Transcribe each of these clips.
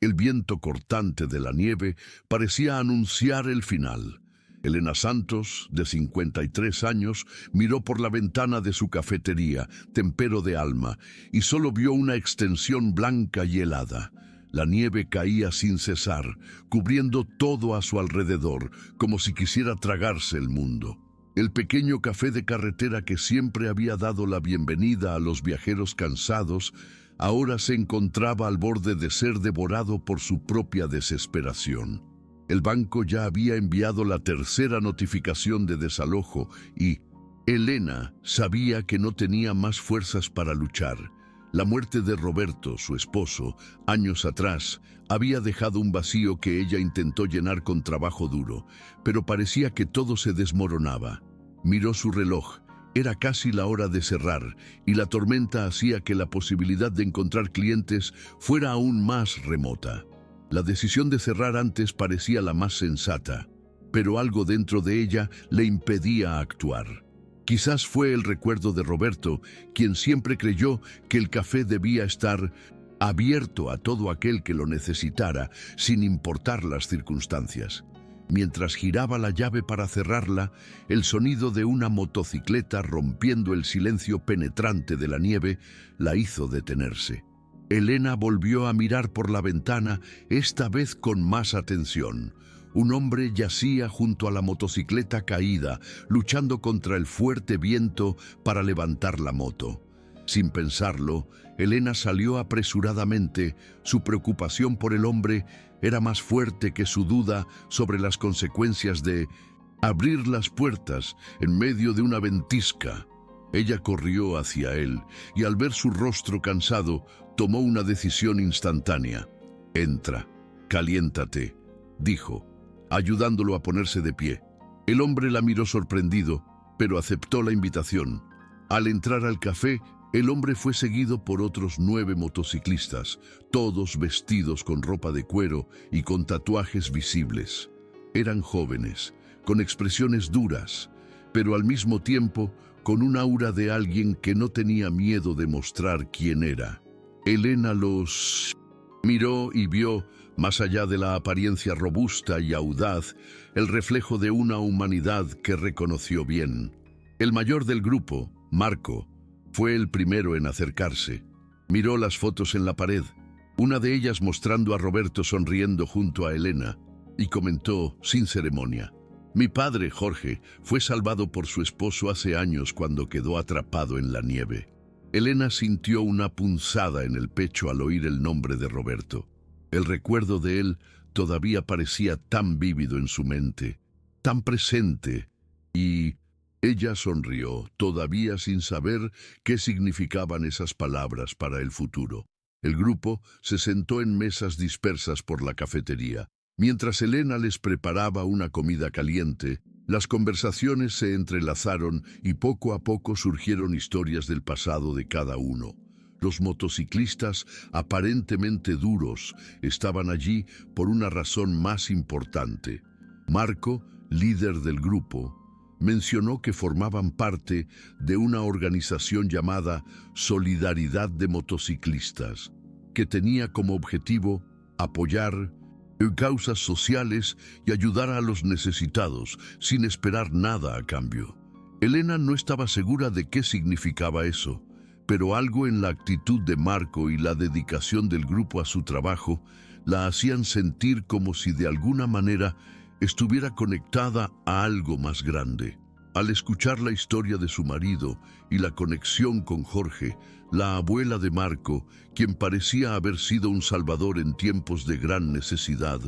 El viento cortante de la nieve parecía anunciar el final. Elena Santos, de 53 años, miró por la ventana de su cafetería, Tempero de Alma, y solo vio una extensión blanca y helada. La nieve caía sin cesar, cubriendo todo a su alrededor, como si quisiera tragarse el mundo. El pequeño café de carretera que siempre había dado la bienvenida a los viajeros cansados, ahora se encontraba al borde de ser devorado por su propia desesperación. El banco ya había enviado la tercera notificación de desalojo y Elena sabía que no tenía más fuerzas para luchar. La muerte de Roberto, su esposo, años atrás, había dejado un vacío que ella intentó llenar con trabajo duro, pero parecía que todo se desmoronaba. Miró su reloj. Era casi la hora de cerrar, y la tormenta hacía que la posibilidad de encontrar clientes fuera aún más remota. La decisión de cerrar antes parecía la más sensata, pero algo dentro de ella le impedía actuar. Quizás fue el recuerdo de Roberto, quien siempre creyó que el café debía estar abierto a todo aquel que lo necesitara, sin importar las circunstancias. Mientras giraba la llave para cerrarla, el sonido de una motocicleta rompiendo el silencio penetrante de la nieve la hizo detenerse. Elena volvió a mirar por la ventana, esta vez con más atención. Un hombre yacía junto a la motocicleta caída, luchando contra el fuerte viento para levantar la moto. Sin pensarlo, Elena salió apresuradamente. Su preocupación por el hombre era más fuerte que su duda sobre las consecuencias de abrir las puertas en medio de una ventisca. Ella corrió hacia él y al ver su rostro cansado, tomó una decisión instantánea. «Entra, caliéntate», dijo, ayudándolo a ponerse de pie. El hombre la miró sorprendido, pero aceptó la invitación. Al entrar al café, el hombre fue seguido por otros 9 motociclistas, todos vestidos con ropa de cuero y con tatuajes visibles. Eran jóvenes, con expresiones duras, pero al mismo tiempo con un aura de alguien que no tenía miedo de mostrar quién era. Elena los miró y vio, más allá de la apariencia robusta y audaz, el reflejo de una humanidad que reconoció bien. El mayor del grupo, Marco, fue el primero en acercarse. Miró las fotos en la pared, una de ellas mostrando a Roberto sonriendo junto a Elena, y comentó sin ceremonia: «Mi padre, Jorge, fue salvado por su esposo hace años cuando quedó atrapado en la nieve». Elena sintió una punzada en el pecho al oír el nombre de Roberto. El recuerdo de él todavía parecía tan vívido en su mente, tan presente, y ella sonrió, todavía sin saber qué significaban esas palabras para el futuro. El grupo se sentó en mesas dispersas por la cafetería. Mientras Elena les preparaba una comida caliente, las conversaciones se entrelazaron y poco a poco surgieron historias del pasado de cada uno. Los motociclistas, aparentemente duros, estaban allí por una razón más importante. Marco, líder del grupo, mencionó que formaban parte de una organización llamada Solidaridad de Motociclistas, que tenía como objetivo apoyar causas sociales y ayudar a los necesitados sin esperar nada a cambio. Elena no estaba segura de qué significaba eso, pero algo en la actitud de Marco y la dedicación del grupo a su trabajo la hacían sentir como si de alguna manera estuviera conectada a algo más grande. Al escuchar la historia de su marido y la conexión con Jorge, la abuela de Marco, quien parecía haber sido un salvador en tiempos de gran necesidad,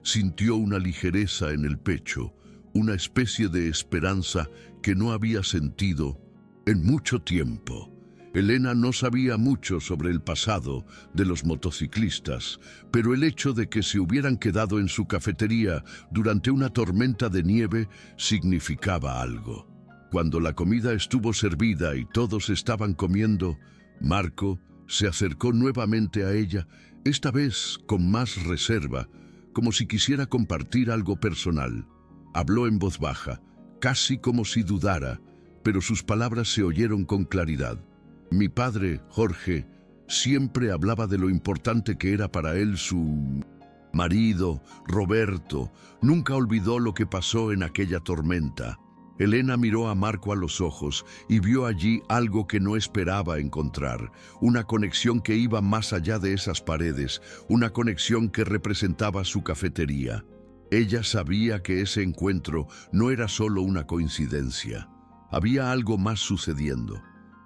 sintió una ligereza en el pecho, una especie de esperanza que no había sentido en mucho tiempo. Elena no sabía mucho sobre el pasado de los motociclistas, pero el hecho de que se hubieran quedado en su cafetería durante una tormenta de nieve significaba algo. Cuando la comida estuvo servida y todos estaban comiendo, Marco se acercó nuevamente a ella, esta vez con más reserva, como si quisiera compartir algo personal. Habló en voz baja, casi como si dudara, pero sus palabras se oyeron con claridad. «Mi padre, Jorge, Siempre hablaba de lo importante que era para él su marido, Roberto. Nunca olvidó lo que pasó en aquella tormenta. Elena miró a Marco a los ojos y vio allí algo que no esperaba encontrar, una conexión que iba más allá de esas paredes, una conexión que representaba su cafetería. Ella sabía que ese encuentro no era solo una coincidencia. Había algo más sucediendo.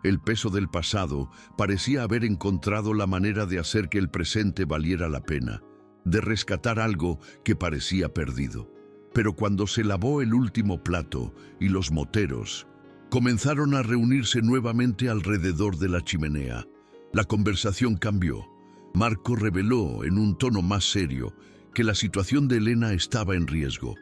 El peso del pasado parecía haber encontrado la manera de hacer que el presente valiera la pena, de rescatar algo que parecía perdido. Pero cuando se lavó el último plato y los moteros comenzaron a reunirse nuevamente alrededor de la chimenea, la conversación cambió. Marco reveló en un tono más serio que la situación de Elena estaba en riesgo.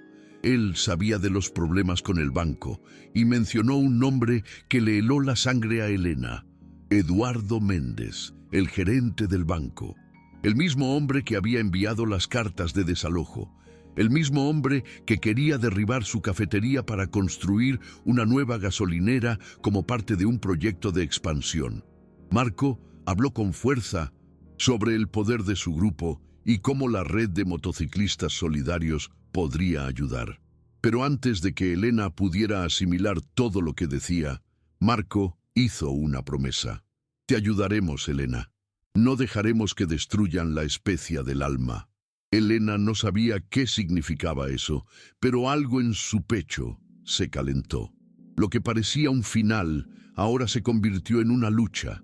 Él sabía de los problemas con el banco y mencionó un nombre que le heló la sangre a Elena: Eduardo Méndez, el gerente del banco. El mismo hombre que había enviado las cartas de desalojo. El mismo hombre que quería derribar su cafetería para construir una nueva gasolinera como parte de un proyecto de expansión. Marco habló con fuerza sobre el poder de su grupo y cómo la red de motociclistas solidarios podría ayudar. Pero antes de que Elena pudiera asimilar todo lo que decía, Marco hizo una promesa. Te ayudaremos, Elena. No dejaremos que destruyan la especia del alma. Elena no sabía qué significaba eso, pero algo en su pecho se calentó. Lo que parecía un final ahora se convirtió en una lucha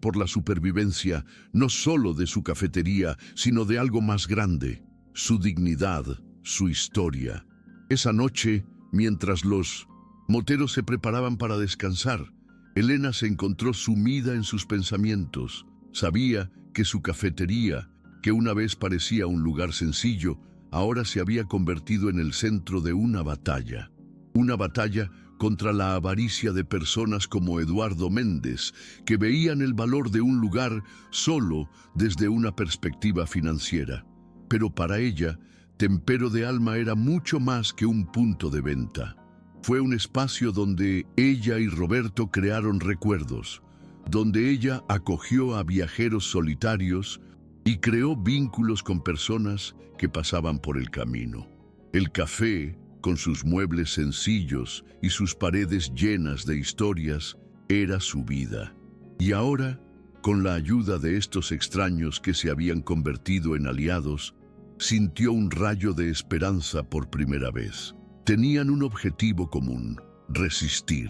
por la supervivencia, no solo de su cafetería, sino de algo más grande, su dignidad, su historia. Esa noche, mientras los moteros se preparaban para descansar, Elena se encontró sumida en sus pensamientos. Sabía que su cafetería, que una vez parecía un lugar sencillo, ahora se había convertido en el centro de una batalla. Una batalla contra la avaricia de personas como Eduardo Méndez, que veían el valor de un lugar solo desde una perspectiva financiera. Pero para ella, Tempero de Alma era mucho más que un punto de venta. Fue un espacio donde ella y Roberto crearon recuerdos, donde ella acogió a viajeros solitarios y creó vínculos con personas que pasaban por el camino. El café, con sus muebles sencillos y sus paredes llenas de historias, era su vida. Y ahora, con la ayuda de estos extraños que se habían convertido en aliados, sintió un rayo de esperanza por primera vez. Tenían un objetivo común: resistir.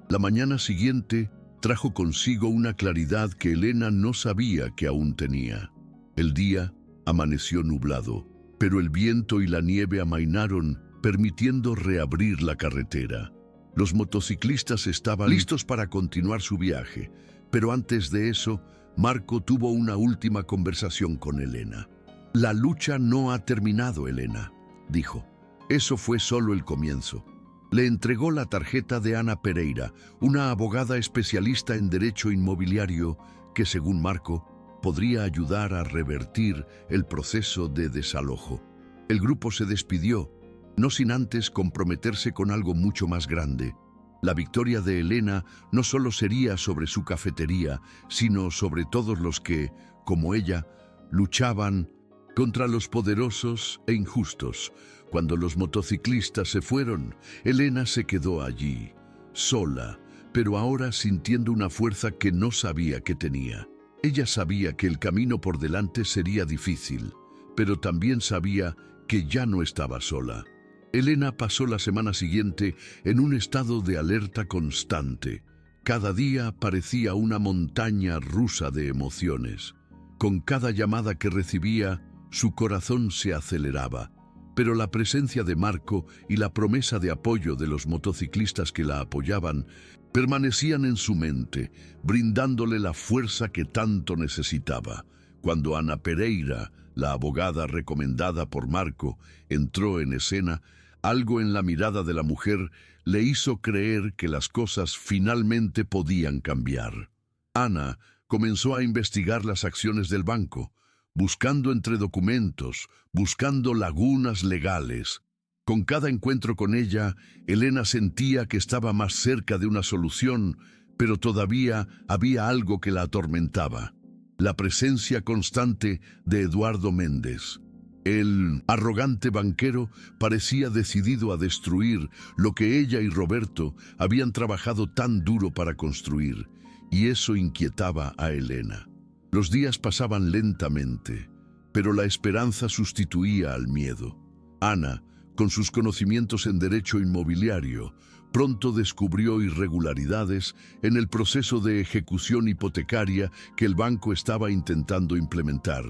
La mañana siguiente trajo consigo una claridad que Elena no sabía que aún tenía. El día amaneció nublado, pero el viento y la nieve amainaron, permitiendo reabrir la carretera. Los motociclistas estaban listos para continuar su viaje, pero antes de eso, Marco tuvo una última conversación con Elena. La lucha no ha terminado, Elena, dijo. Eso fue solo el comienzo. Le entregó la tarjeta de Ana Pereira, una abogada especialista en derecho inmobiliario que, según Marco, podría ayudar a revertir el proceso de desalojo. El grupo se despidió, no sin antes comprometerse con algo mucho más grande. La victoria de Elena no solo sería sobre su cafetería, sino sobre todos los que, como ella, luchaban contra los poderosos e injustos. Cuando los motociclistas se fueron, Elena se quedó allí, sola, pero ahora sintiendo una fuerza que no sabía que tenía. Ella sabía que el camino por delante sería difícil, pero también sabía que ya no estaba sola. Elena pasó la semana siguiente en un estado de alerta constante. Cada día parecía una montaña rusa de emociones. Con cada llamada que recibía, su corazón se aceleraba, pero la presencia de Marco y la promesa de apoyo de los motociclistas que la apoyaban permanecían en su mente, brindándole la fuerza que tanto necesitaba. Cuando Ana Pereira, la abogada recomendada por Marco, entró en escena, algo en la mirada de la mujer le hizo creer que las cosas finalmente podían cambiar. Ana comenzó a investigar las acciones del banco, buscando entre documentos, buscando lagunas legales. Con cada encuentro con ella, Elena sentía que estaba más cerca de una solución, Pero todavía había algo que la atormentaba: la presencia constante de Eduardo Méndez. El arrogante banquero parecía decidido a destruir lo que ella y Roberto habían trabajado tan duro para construir, y eso inquietaba a Elena. Los días pasaban lentamente, pero la esperanza sustituía al miedo. Ana, con sus conocimientos en derecho inmobiliario, pronto descubrió irregularidades en el proceso de ejecución hipotecaria que el banco estaba intentando implementar.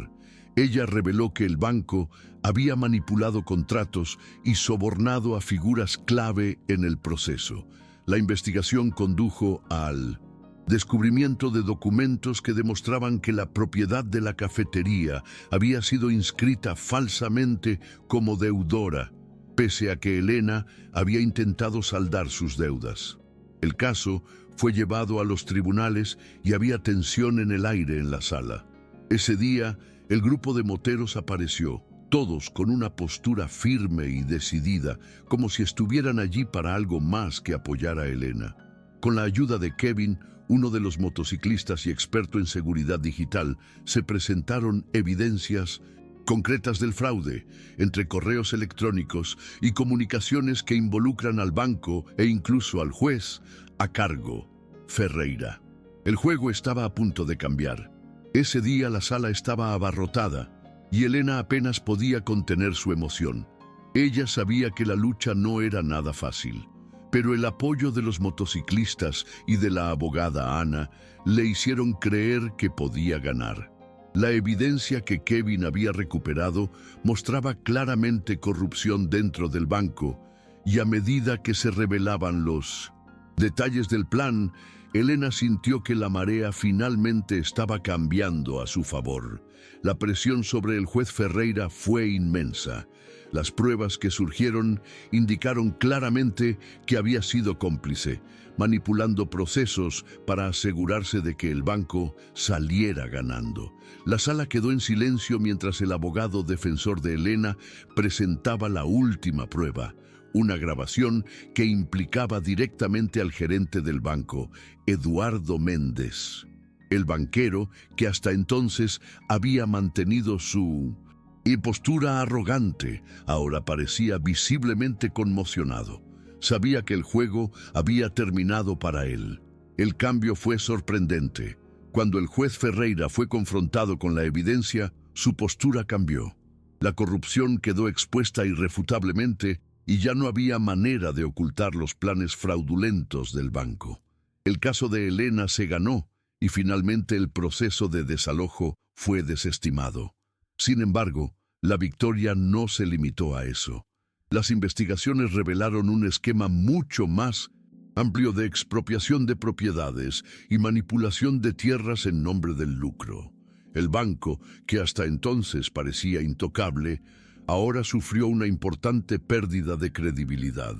Ella reveló que el banco había manipulado contratos y sobornado a figuras clave en el proceso. La investigación condujo al descubrimiento de documentos que demostraban que la propiedad de la cafetería había sido inscrita falsamente como deudora, pese a que Elena había intentado saldar sus deudas. El caso fue llevado a los tribunales y había tensión en el aire en la sala. Ese día, el grupo de moteros apareció, todos con una postura firme y decidida, como si estuvieran allí para algo más que apoyar a Elena. Con la ayuda de Kevin, uno de los motociclistas y experto en seguridad digital, se presentaron evidencias concretas del fraude, entre correos electrónicos y comunicaciones que involucran al banco e incluso al juez a cargo, Ferreira. El juego estaba a punto de cambiar. Ese día la sala estaba abarrotada y Elena apenas podía contener su emoción. Ella sabía que la lucha no era nada fácil, pero el apoyo de los motociclistas y de la abogada Ana le hicieron creer que podía ganar. La evidencia que Kevin había recuperado mostraba claramente corrupción dentro del banco, y a medida que se revelaban los detalles del plan, Elena sintió que la marea finalmente estaba cambiando a su favor. La presión sobre el juez Ferreira fue inmensa. Las pruebas que surgieron indicaron claramente que había sido cómplice, manipulando procesos para asegurarse de que el banco saliera ganando. La sala quedó en silencio mientras el abogado defensor de Elena presentaba la última prueba, una grabación que implicaba directamente al gerente del banco, Eduardo Méndez. El banquero, que hasta entonces había mantenido su postura arrogante, ahora parecía visiblemente conmocionado. Sabía que el juego había terminado para él. El cambio fue sorprendente. Cuando el juez Ferreira fue confrontado con la evidencia, su postura cambió. La corrupción quedó expuesta irrefutablemente y ya no había manera de ocultar los planes fraudulentos del banco. El caso de Elena se ganó y finalmente el proceso de desalojo fue desestimado. Sin embargo, la victoria no se limitó a eso. Las investigaciones revelaron un esquema mucho más amplio de expropiación de propiedades y manipulación de tierras en nombre del lucro. El banco, que hasta entonces parecía intocable, ahora sufrió una importante pérdida de credibilidad.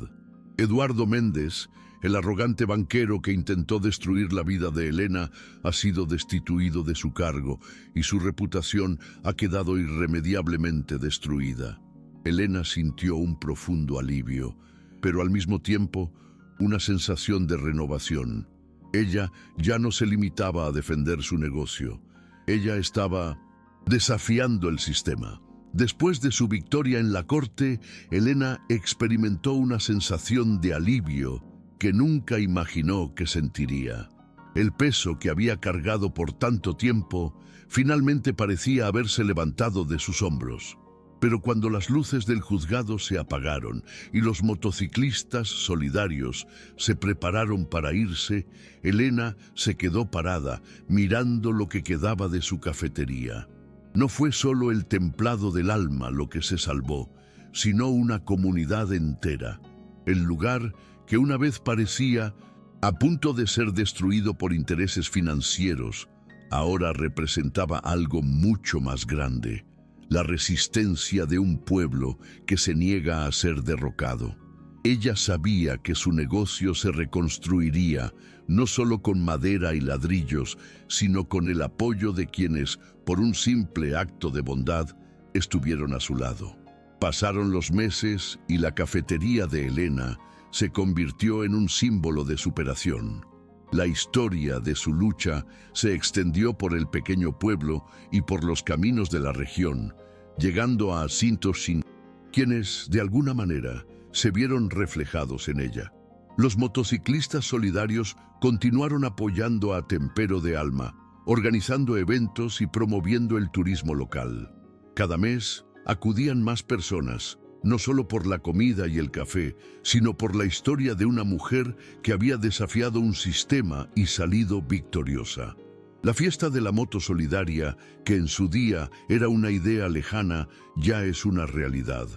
Eduardo Méndez, el arrogante banquero que intentó destruir la vida de Elena, ha sido destituido de su cargo y su reputación ha quedado irremediablemente destruida. Elena sintió un profundo alivio, pero al mismo tiempo una sensación de renovación. Ella ya no se limitaba a defender su negocio. Ella estaba desafiando el sistema. Después de su victoria en la corte, Elena experimentó una sensación de alivio que nunca imaginó que sentiría. El peso que había cargado por tanto tiempo finalmente parecía haberse levantado de sus hombros. Pero cuando las luces del juzgado se apagaron y los motociclistas solidarios se prepararon para irse, Elena se quedó parada, mirando lo que quedaba de su cafetería. No fue solo el templado del alma lo que se salvó, sino una comunidad entera. El lugar que una vez parecía a punto de ser destruido por intereses financieros, ahora representaba algo mucho más grande: la resistencia de un pueblo que se niega a ser derrocado. Ella sabía que su negocio se reconstruiría, no solo con madera y ladrillos, sino con el apoyo de quienes, por un simple acto de bondad, estuvieron a su lado. Pasaron los meses y la cafetería de Elena se convirtió en un símbolo de superación. La historia de su lucha se extendió por el pequeño pueblo y por los caminos de la región, llegando a Sintoshin, quienes, de alguna manera, se vieron reflejados en ella. Los motociclistas solidarios continuaron apoyando a Tempero de Alma, organizando eventos y promoviendo el turismo local. Cada mes acudían más personas, no solo por la comida y el café, sino por la historia de una mujer que había desafiado un sistema y salido victoriosa. La fiesta de la moto solidaria, que en su día era una idea lejana, ya es una realidad,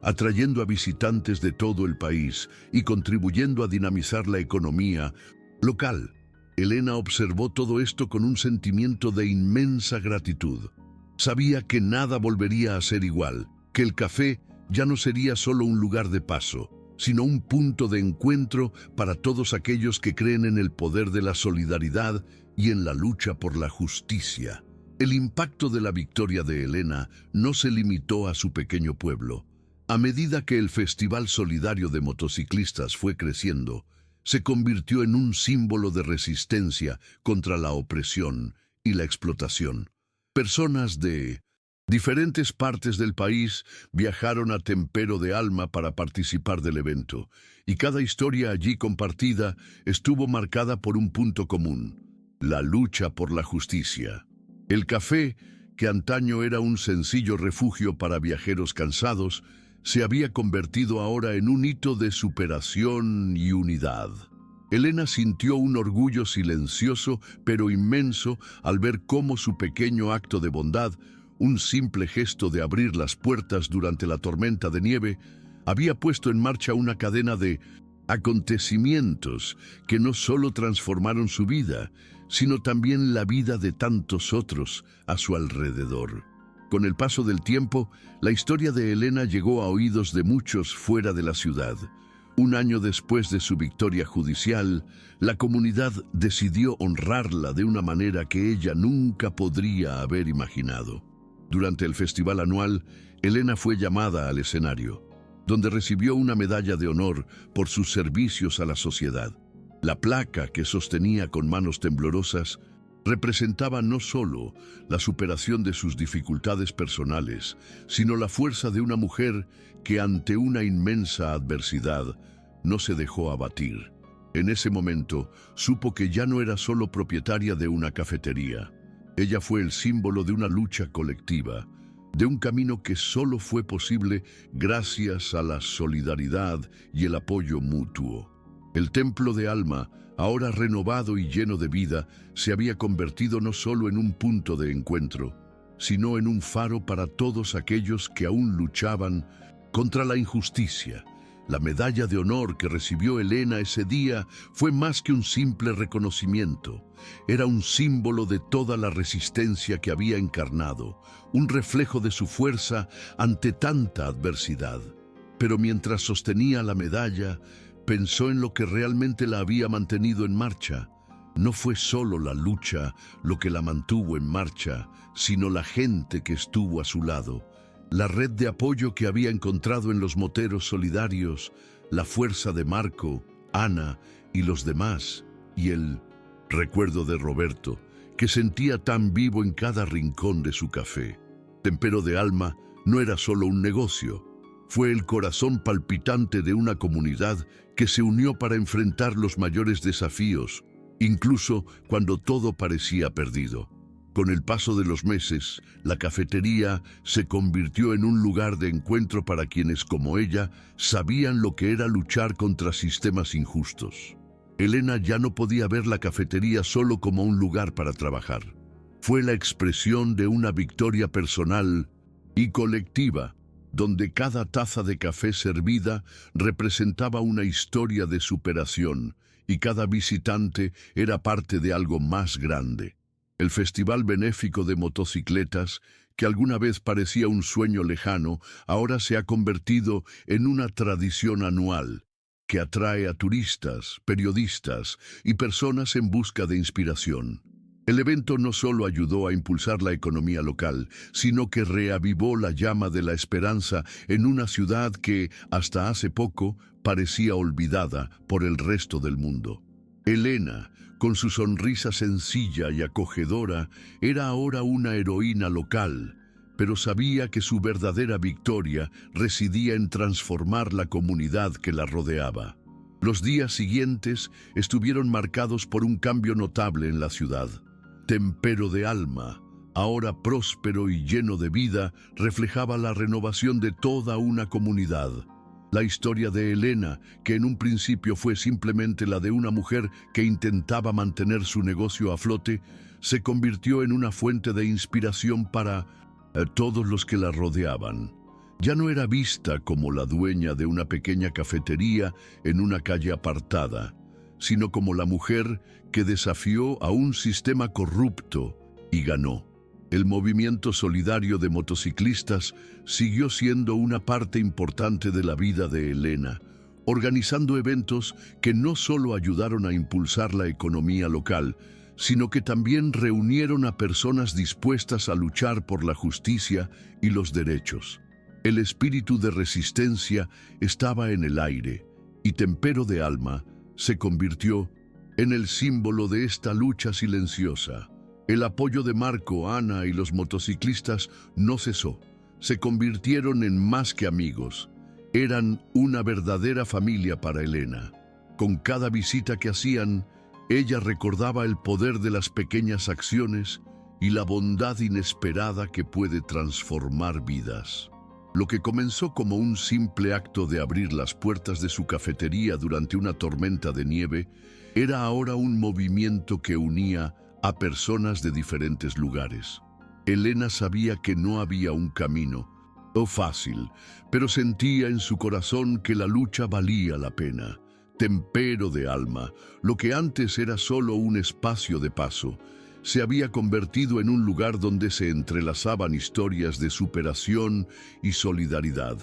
atrayendo a visitantes de todo el país y contribuyendo a dinamizar la economía local. Elena observó todo esto con un sentimiento de inmensa gratitud. Sabía que nada volvería a ser igual, que el café ya no sería solo un lugar de paso, sino un punto de encuentro para todos aquellos que creen en el poder de la solidaridad y en la lucha por la justicia. El impacto de la victoria de Elena no se limitó a su pequeño pueblo. A medida que el Festival Solidario de Motociclistas fue creciendo, se convirtió en un símbolo de resistencia contra la opresión y la explotación. Personas de diferentes partes del país viajaron a Tempero de Alma para participar del evento, y cada historia allí compartida estuvo marcada por un punto común: la lucha por la justicia. El café, que antaño era un sencillo refugio para viajeros cansados, se había convertido ahora en un hito de superación y unidad. Elena sintió un orgullo silencioso pero inmenso al ver cómo su pequeño acto de bondad, un simple gesto de abrir las puertas durante la tormenta de nieve, había puesto en marcha una cadena de acontecimientos que no solo transformaron su vida, sino también la vida de tantos otros a su alrededor. Con el paso del tiempo, la historia de Elena llegó a oídos de muchos fuera de la ciudad. Un año después de su victoria judicial, la comunidad decidió honrarla de una manera que ella nunca podría haber imaginado. Durante el festival anual, Elena fue llamada al escenario, donde recibió una medalla de honor por sus servicios a la sociedad. La placa que sostenía con manos temblorosas representaba no solo la superación de sus dificultades personales, sino la fuerza de una mujer que ante una inmensa adversidad no se dejó abatir. En ese momento supo que ya no era solo propietaria de una cafetería. Ella fue el símbolo de una lucha colectiva, de un camino que solo fue posible gracias a la solidaridad y el apoyo mutuo. El Templo de Alma, ahora renovado y lleno de vida, se había convertido no solo en un punto de encuentro, sino en un faro para todos aquellos que aún luchaban contra la injusticia. La medalla de honor que recibió Elena ese día fue más que un simple reconocimiento. Era un símbolo de toda la resistencia que había encarnado, un reflejo de su fuerza ante tanta adversidad. Pero mientras sostenía la medalla, pensó en lo que realmente la había mantenido en marcha. No fue solo la lucha lo que la mantuvo en marcha, sino la gente que estuvo a su lado. La red de apoyo que había encontrado en los moteros solidarios, la fuerza de Marco, Ana y los demás, y el recuerdo de Roberto, que sentía tan vivo en cada rincón de su café. Tempero de Alma no era solo un negocio, fue el corazón palpitante de una comunidad que se unió para enfrentar los mayores desafíos, incluso cuando todo parecía perdido. Con el paso de los meses, la cafetería se convirtió en un lugar de encuentro para quienes, como ella, sabían lo que era luchar contra sistemas injustos. Elena ya no podía ver la cafetería solo como un lugar para trabajar. Fue la expresión de una victoria personal y colectiva, donde cada taza de café servida representaba una historia de superación y cada visitante era parte de algo más grande. El Festival Benéfico de Motocicletas, que alguna vez parecía un sueño lejano, ahora se ha convertido en una tradición anual que atrae a turistas, periodistas y personas en busca de inspiración. El evento no solo ayudó a impulsar la economía local, sino que reavivó la llama de la esperanza en una ciudad que, hasta hace poco, parecía olvidada por el resto del mundo. Elena, Con su sonrisa sencilla y acogedora, era ahora una heroína local, pero sabía que su verdadera victoria residía en transformar la comunidad que la rodeaba. Los días siguientes estuvieron marcados por un cambio notable en la ciudad. Tempero de Alma, ahora próspero y lleno de vida, reflejaba la renovación de toda una comunidad. La historia de Elena, que en un principio fue simplemente la de una mujer que intentaba mantener su negocio a flote, se convirtió en una fuente de inspiración para todos los que la rodeaban. Ya no era vista como la dueña de una pequeña cafetería en una calle apartada, sino como la mujer que desafió a un sistema corrupto y ganó. El movimiento solidario de motociclistas siguió siendo una parte importante de la vida de Elena, organizando eventos que no solo ayudaron a impulsar la economía local, sino que también reunieron a personas dispuestas a luchar por la justicia y los derechos. El espíritu de resistencia estaba en el aire, y Tempero de Alma se convirtió en el símbolo de esta lucha silenciosa. El apoyo de Marco, Ana y los motociclistas no cesó. Se convirtieron en más que amigos. Eran una verdadera familia para Elena. Con cada visita que hacían, ella recordaba el poder de las pequeñas acciones y la bondad inesperada que puede transformar vidas. Lo que comenzó como un simple acto de abrir las puertas de su cafetería durante una tormenta de nieve, era ahora un movimiento que unía a personas de diferentes lugares. Elena sabía que no había un camino fácil, pero sentía en su corazón que la lucha valía la pena. Tempero de Alma, lo que antes era solo un espacio de paso, se había convertido en un lugar donde se entrelazaban historias de superación y solidaridad,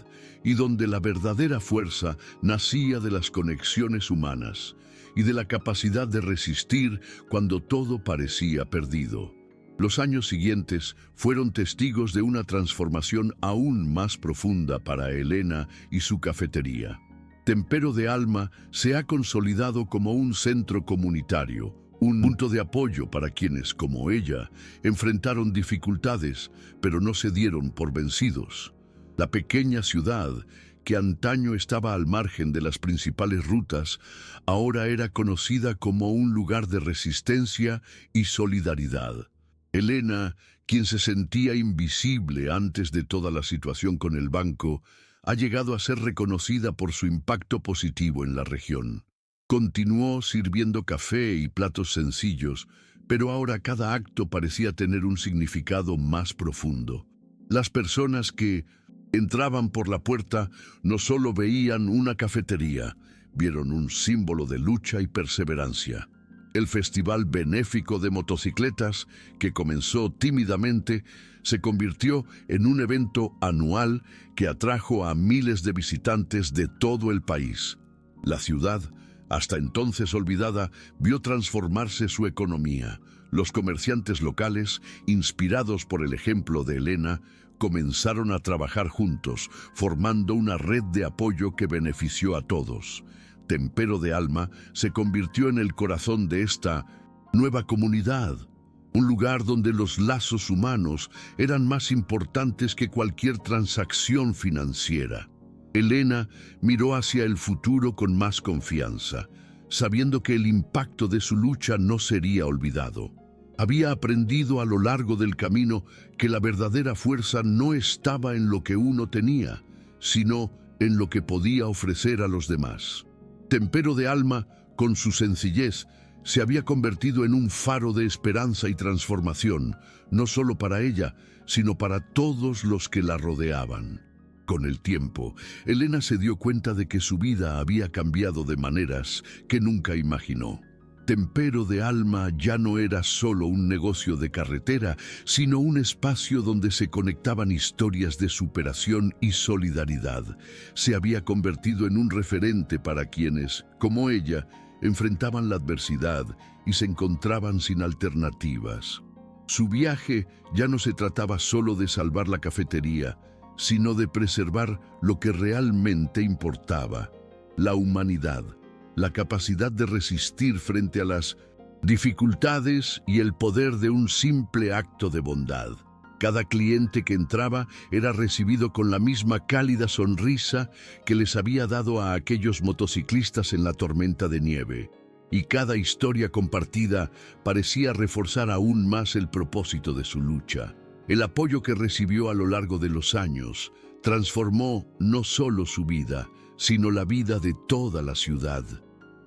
y donde la verdadera fuerza nacía de las conexiones humanas y de la capacidad de resistir cuando todo parecía perdido. Los años siguientes fueron testigos de una transformación aún más profunda para Elena y su cafetería. Tempero de Alma se ha consolidado como un centro comunitario, un punto de apoyo para quienes, como ella, enfrentaron dificultades, pero no se dieron por vencidos. La pequeña ciudad, que antaño estaba al margen de las principales rutas, ahora era conocida como un lugar de resistencia y solidaridad. Elena, quien se sentía invisible antes de toda la situación con el banco, ha llegado a ser reconocida por su impacto positivo en la región. Continuó sirviendo café y platos sencillos, pero ahora cada acto parecía tener un significado más profundo. Las personas que entraban por la puerta no solo veían una cafetería, vieron un símbolo de lucha y perseverancia. El Festival Benéfico de Motocicletas, que comenzó tímidamente, se convirtió en un evento anual que atrajo a miles de visitantes de todo el país. La ciudad, hasta entonces olvidada, vio transformarse su economía. Los comerciantes locales, inspirados por el ejemplo de Elena, comenzaron a trabajar juntos, formando una red de apoyo que benefició a todos. Tempero de Alma se convirtió en el corazón de esta nueva comunidad, un lugar donde los lazos humanos eran más importantes que cualquier transacción financiera. Elena miró hacia el futuro con más confianza, sabiendo que el impacto de su lucha no sería olvidado. Había aprendido a lo largo del camino que la verdadera fuerza no estaba en lo que uno tenía, sino en lo que podía ofrecer a los demás. Tempero de Alma, con su sencillez, se había convertido en un faro de esperanza y transformación, no solo para ella, sino para todos los que la rodeaban. Con el tiempo, Elena se dio cuenta de que su vida había cambiado de maneras que nunca imaginó. Tempero de Alma ya no era solo un negocio de carretera, sino un espacio donde se conectaban historias de superación y solidaridad. Se había convertido en un referente para quienes, como ella, enfrentaban la adversidad y se encontraban sin alternativas. Su viaje ya no se trataba solo de salvar la cafetería, sino de preservar lo que realmente importaba: la humanidad, la capacidad de resistir frente a las dificultades y el poder de un simple acto de bondad. Cada cliente que entraba era recibido con la misma cálida sonrisa que les había dado a aquellos motociclistas en la tormenta de nieve. Y cada historia compartida parecía reforzar aún más el propósito de su lucha. El apoyo que recibió a lo largo de los años transformó no solo su vida, sino la vida de toda la ciudad.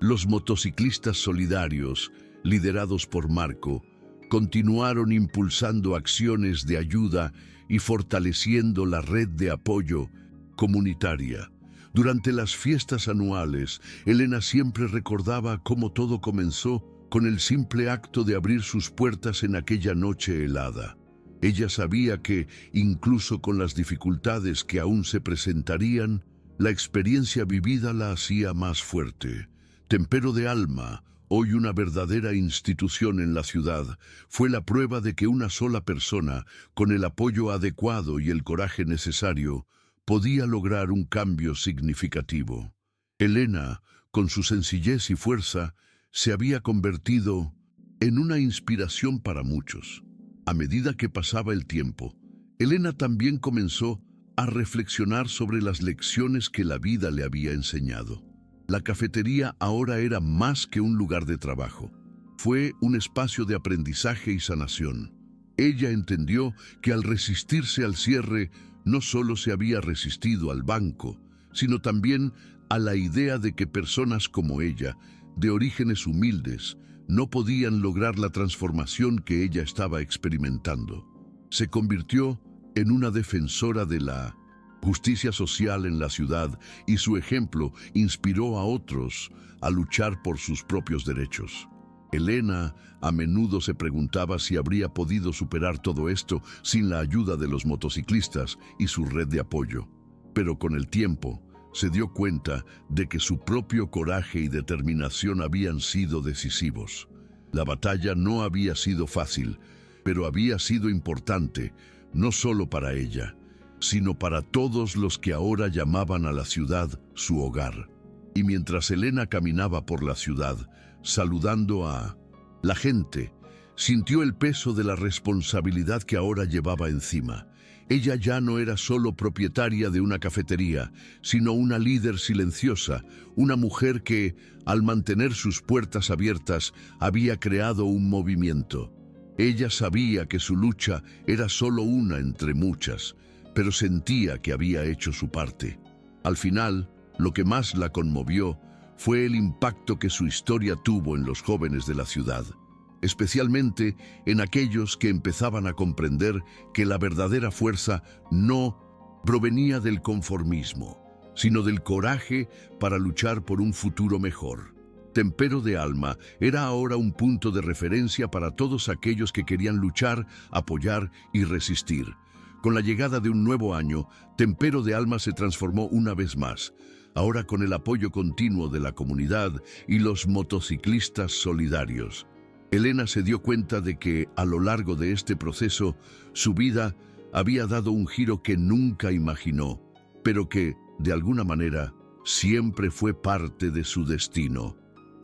Los motociclistas solidarios, liderados por Marco, continuaron impulsando acciones de ayuda y fortaleciendo la red de apoyo comunitaria. Durante las fiestas anuales, Elena siempre recordaba cómo todo comenzó con el simple acto de abrir sus puertas en aquella noche helada. Ella sabía que, incluso con las dificultades que aún se presentarían, la experiencia vivida la hacía más fuerte. Tempero de Alma, hoy una verdadera institución en la ciudad, fue la prueba de que una sola persona, con el apoyo adecuado y el coraje necesario, podía lograr un cambio significativo. Elena, con su sencillez y fuerza, se había convertido en una inspiración para muchos. A medida que pasaba el tiempo, Elena también comenzó a reflexionar sobre las lecciones que la vida le había enseñado. La cafetería ahora era más que un lugar de trabajo. Fue un espacio de aprendizaje y sanación. Ella entendió que al resistirse al cierre, no solo se había resistido al banco, sino también a la idea de que personas como ella, de orígenes humildes, no podían lograr la transformación que ella estaba experimentando. Se convirtió en una defensora de la justicia social en la ciudad y su ejemplo inspiró a otros a luchar por sus propios derechos. Elena a menudo se preguntaba si habría podido superar todo esto sin la ayuda de los motociclistas y su red de apoyo. Pero con el tiempo, se dio cuenta de que su propio coraje y determinación habían sido decisivos. La batalla no había sido fácil, pero había sido importante, no solo para ella, sino para todos los que ahora llamaban a la ciudad su hogar. Y mientras Elena caminaba por la ciudad, saludando a la gente, sintió el peso de la responsabilidad que ahora llevaba encima. Ella ya no era solo propietaria de una cafetería, sino una líder silenciosa, una mujer que, al mantener sus puertas abiertas, había creado un movimiento. Ella sabía que su lucha era solo una entre muchas, pero sentía que había hecho su parte. Al final, lo que más la conmovió fue el impacto que su historia tuvo en los jóvenes de la ciudad, especialmente en aquellos que empezaban a comprender que la verdadera fuerza no provenía del conformismo, sino del coraje para luchar por un futuro mejor. Tempero de Alma era ahora un punto de referencia para todos aquellos que querían luchar, apoyar y resistir. Con la llegada de un nuevo año, Tempero de Alma se transformó una vez más, ahora con el apoyo continuo de la comunidad y los motociclistas solidarios. Elena se dio cuenta de que, a lo largo de este proceso, su vida había dado un giro que nunca imaginó, pero que, de alguna manera, siempre fue parte de su destino.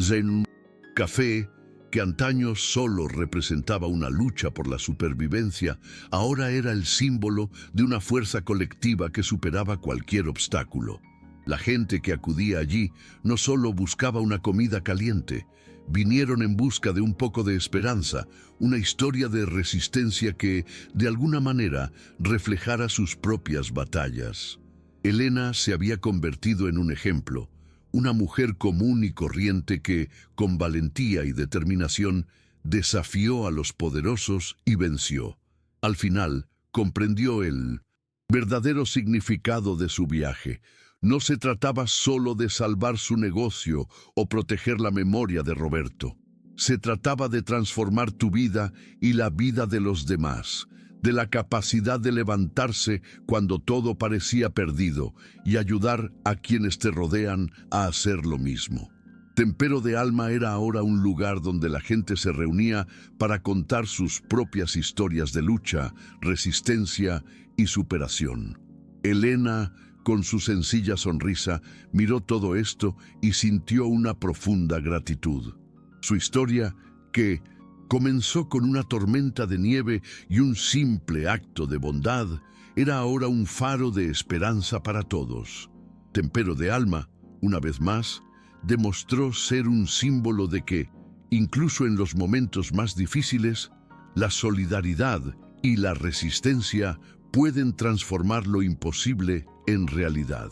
Zen Café, que antaño solo representaba una lucha por la supervivencia, ahora era el símbolo de una fuerza colectiva que superaba cualquier obstáculo. La gente que acudía allí no solo buscaba una comida caliente, vinieron en busca de un poco de esperanza, una historia de resistencia que, de alguna manera, reflejara sus propias batallas. Elena se había convertido en un ejemplo, una mujer común y corriente que, con valentía y determinación, desafió a los poderosos y venció. Al final, comprendió el verdadero significado de su viaje. No se trataba solo de salvar su negocio o proteger la memoria de Roberto. Se trataba de transformar tu vida y la vida de los demás, de la capacidad de levantarse cuando todo parecía perdido y ayudar a quienes te rodean a hacer lo mismo. Tempero de Alma era ahora un lugar donde la gente se reunía para contar sus propias historias de lucha, resistencia y superación. Elena, con su sencilla sonrisa, miró todo esto y sintió una profunda gratitud. Su historia que comenzó con una tormenta de nieve y un simple acto de bondad, era ahora un faro de esperanza para todos. Tempero de Alma, una vez más, demostró ser un símbolo de que, incluso en los momentos más difíciles, la solidaridad y la resistencia pueden transformar lo imposible en realidad.